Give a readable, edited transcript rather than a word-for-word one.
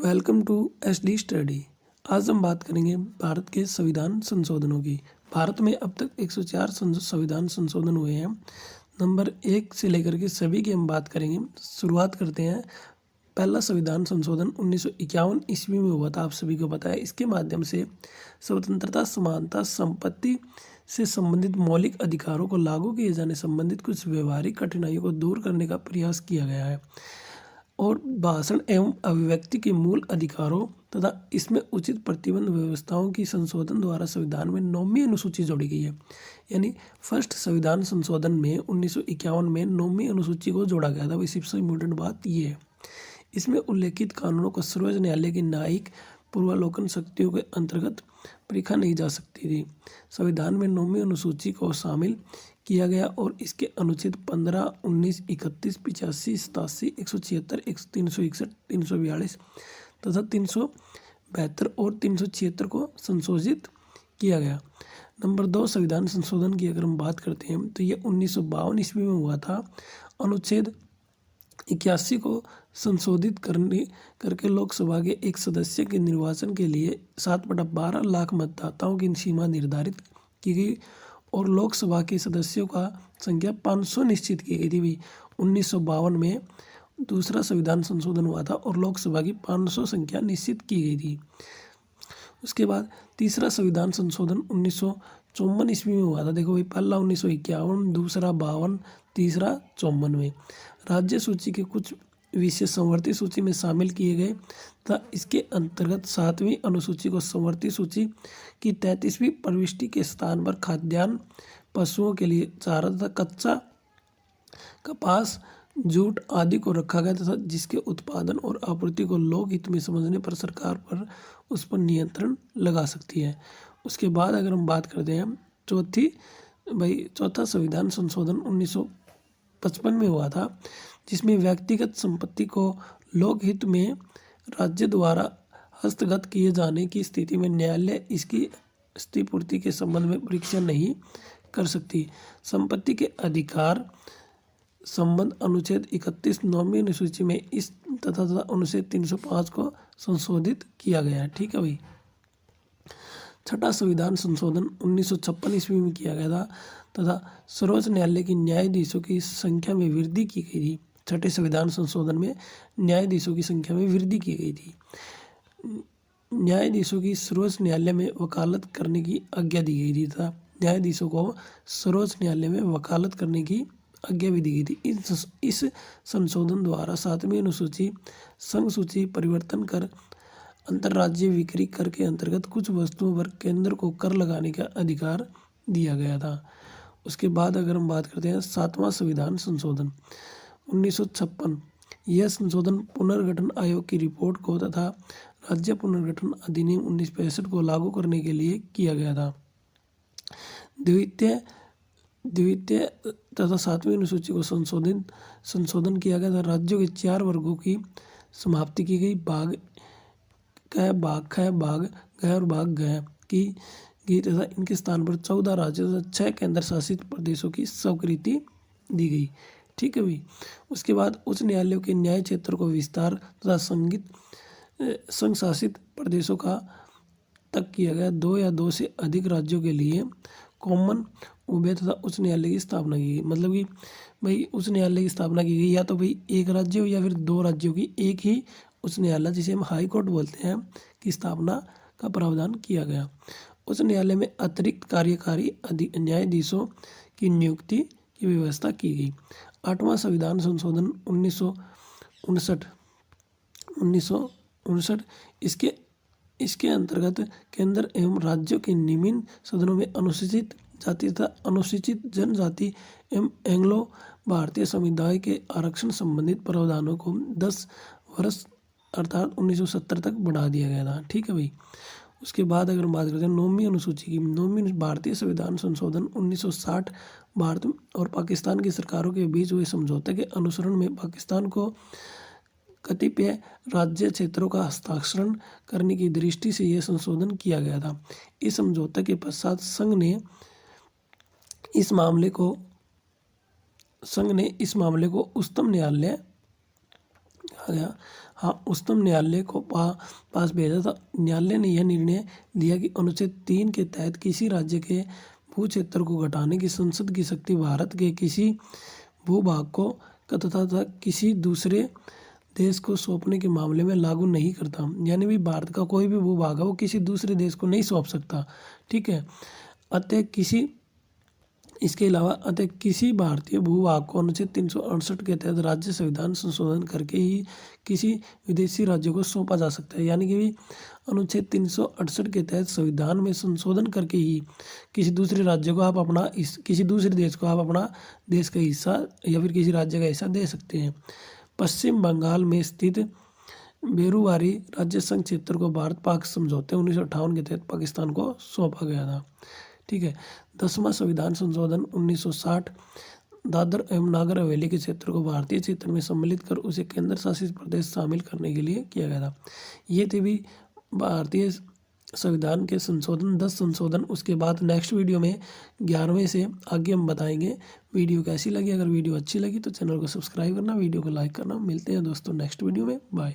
Welcome to SD study. आज हम बात करेंगे भारत के संविधान संशोधनों की। भारत में अब तक 104 संविधान संशोधन हुए हैं। नंबर 1 से लेकर के सभी की हम बात करेंगे। शुरुआत करते हैं। पहला संविधान संशोधन 1951 ईस्वी में हुआ था, आप सभी को पता है। इसके माध्यम से स्वतंत्रता, समानता, संपत्ति से संबंधित मौलिक अधिकारों को लागू किए जाने संबंधित कुछ व्यवहारिक कठिनाइयों को दूर करने का प्रयास किया गया है और भाषण एवं अभिव्यक्ति के मूल अधिकारों तथा इसमें उचित प्रतिबंध व्यवस्थाओं की संशोधन द्वारा संविधान में 9वीं अनुसूची जोड़ी गई है। यानी फर्स्ट संविधान संशोधन में 1951 में 9वीं अनुसूची को जोड़ा गया था। वही सबसे इम्पोर्टेंट बात ये है, इसमें उल्लेखित कानूनों को सर्वोच्च न्यायालय की न्यायिक पूर्वालोकन शक्तियों के अंतर्गत परीक्षा नहीं जा सकती थी। संविधान में 9वीं अनुसूची को शामिल किया गया और इसके अनुच्छेद 15, 19, 31, 85, 87, 176, 361, 342 तथा 372 और 376 को संशोधित किया गया। नंबर 2 संविधान संशोधन की अगर हम बात करते हैं तो ये 1952 ईस्वी में हुआ था। अनुच्छेद 81 को संशोधित करके लोकसभा के एक सदस्य के निर्वाचन के लिए 7/12 लाख मतदाताओं की सीमा निर्धारित की गई और लोकसभा के सदस्यों का संख्या 500 निश्चित की गई थी। भी 1952 में दूसरा संविधान संशोधन हुआ था और लोकसभा की 500 संख्या निश्चित की गई थी। उसके बाद तीसरा संविधान संशोधन 1954 ईस्वी में हुआ था। देखो भाई, पहला 1951, दूसरा 52, तीसरा 54 में। राज्य सूची के कुछ विषय संवर्ती सूची में शामिल किए गए तथा इसके अंतर्गत 7वीं अनुसूची को संवर्ती सूची की 33वीं प्रविष्टि के स्थान पर खाद्यान्न, पशुओं के लिए चारा तथा कच्चा कपास, जूट आदि को रखा गया तथा जिसके उत्पादन और आपूर्ति को लोक हित में समझने पर सरकार पर उस पर नियंत्रण लगा सकती है। उसके बाद अगर हम बात करते हैं चौथा संविधान संशोधन 1955 में हुआ था, जिसमें व्यक्तिगत संपत्ति को लोकहित में राज्य द्वारा हस्तगत किए जाने की स्थिति में न्यायालय इसकी क्षतिपूर्ति के संबंध में परीक्षा नहीं कर सकती। संपत्ति के अधिकार संबंध अनुच्छेद 31 9वीं अनुसूची में इस तथा अनुच्छेद 305 को संशोधित किया गया है। ठीक है भाई। छठा संविधान संशोधन 1956 ईस्वी में किया गया था तथा सर्वोच्च न्यायालय की न्यायाधीशों की संख्या में वृद्धि की गई थी। छठे संविधान संशोधन में न्यायाधीशों की संख्या में वृद्धि की गई थी। न्यायाधीशों की सर्वोच्च न्यायालय में वकालत करने की आज्ञा दी गई थी तथा न्यायाधीशों को सर्वोच्च न्यायालय में वकालत करने की आज्ञा भी दी गई थी। इस संशोधन द्वारा 7वीं अनुसूची संघ सूची परिवर्तन कर अंतर्राज्यीय बिक्री कर के अंतर्गत कुछ वस्तुओं पर केंद्र को कर लगाने का अधिकार दिया गया था। उसके बाद अगर हम बात करते हैं 7वां संविधान संशोधन 1956, यह संशोधन पुनर्गठन आयोग की रिपोर्ट को तथा राज्य पुनर्गठन अधिनियम 1965 को लागू करने के लिए किया गया था। द्वितीय तथा 7वीं अनुसूची को संशोधन किया गया था। राज्यों के 4 वर्गों की समाप्ति की गई। भाग क, भाग ख, भाग घ और भाग घ की गई तथा इनके स्थान पर 14 राज्यों तथा 6 केंद्र शासित प्रदेशों की स्वीकृति दी गई। ठीक है भाई। उसके बाद उच्च न्यायालयों के न्याय क्षेत्र को विस्तार तथा संघ शासित प्रदेशों का तक किया गया। 2 या 2 से अधिक राज्यों के लिए कॉमन उभय तथा उच्च न्यायालय की स्थापना की गई। मतलब कि भाई उच्च न्यायालय की स्थापना की गई, या तो भाई एक राज्य हो या फिर 2 राज्यों की एक ही उच्च न्यायालय, जिसे हम हाई कोर्ट बोलते हैं, की स्थापना का प्रावधान किया गया। उच्च न्यायालय में अतिरिक्त कार्यकारी न्यायाधीशों की नियुक्ति की व्यवस्था की गई। 8वां संविधान संशोधन 1959 इसके अंतर्गत केंद्र एवं राज्यों के निम्न सदनों में अनुसूचित जाति तथा अनुसूचित जनजाति एवं एंग्लो भारतीय समुदाय के आरक्षण संबंधित प्रावधानों को 10 वर्ष अर्थात 1970 तक बढ़ा दिया गया था। ठीक है भाई। उसके बाद अगर हम बात करते हैं 9वीं अनुसूची की, 9वीं भारतीय संविधान संशोधन 1960 भारत और पाकिस्तान की सरकारों के बीच हुए समझौते के अनुसरण में पाकिस्तान को कतिपय राज्य क्षेत्रों का हस्ताक्षरण करने की दृष्टि से यह संशोधन किया गया था। इस समझौते के पश्चात संघ ने इस मामले को उच्चतम न्यायालय कहा गया। हाँ, उच्चतम न्यायालय को पास भेजा था। न्यायालय ने यह निर्णय दिया कि अनुच्छेद 3 के तहत किसी राज्य के भू क्षेत्र को घटाने की संसद की शक्ति भारत के किसी भूभाग को तथा किसी दूसरे देश को सौंपने के मामले में लागू नहीं करता। यानी भी भारत का कोई भी भूभाग है वो किसी दूसरे देश को नहीं सौंप सकता। ठीक है। इसके अलावा किसी भारतीय भूभाग को अनुच्छेद 368 के तहत राज्य संविधान संशोधन करके ही किसी विदेशी राज्य को सौंपा जा सकता है। यानी कि अनुच्छेद 368 के तहत संविधान में संशोधन करके ही किसी दूसरे राज्य को आप अपना किसी दूसरे देश को आप अपना देश का हिस्सा या फिर किसी राज्य का हिस्सा दे सकते हैं। पश्चिम बंगाल में स्थित बेरुवारी राज्य संघ क्षेत्र को भारत पाक समझौते 1958 के तहत पाकिस्तान को सौंपा गया था। ठीक है। 10वां संविधान संशोधन 1960 दादर एवं नागर हवेली के क्षेत्र को भारतीय क्षेत्र में सम्मिलित कर उसे केंद्र शासित प्रदेश शामिल करने के लिए किया गया था। ये थे भी भारतीय संविधान के संशोधन 10 संशोधन। उसके बाद नेक्स्ट वीडियो में 11वें से आगे हम बताएंगे। वीडियो कैसी लगी? अगर वीडियो अच्छी लगी तो चैनल को सब्सक्राइब करना, वीडियो को लाइक करना। मिलते हैं दोस्तों नेक्स्ट वीडियो में। बाय।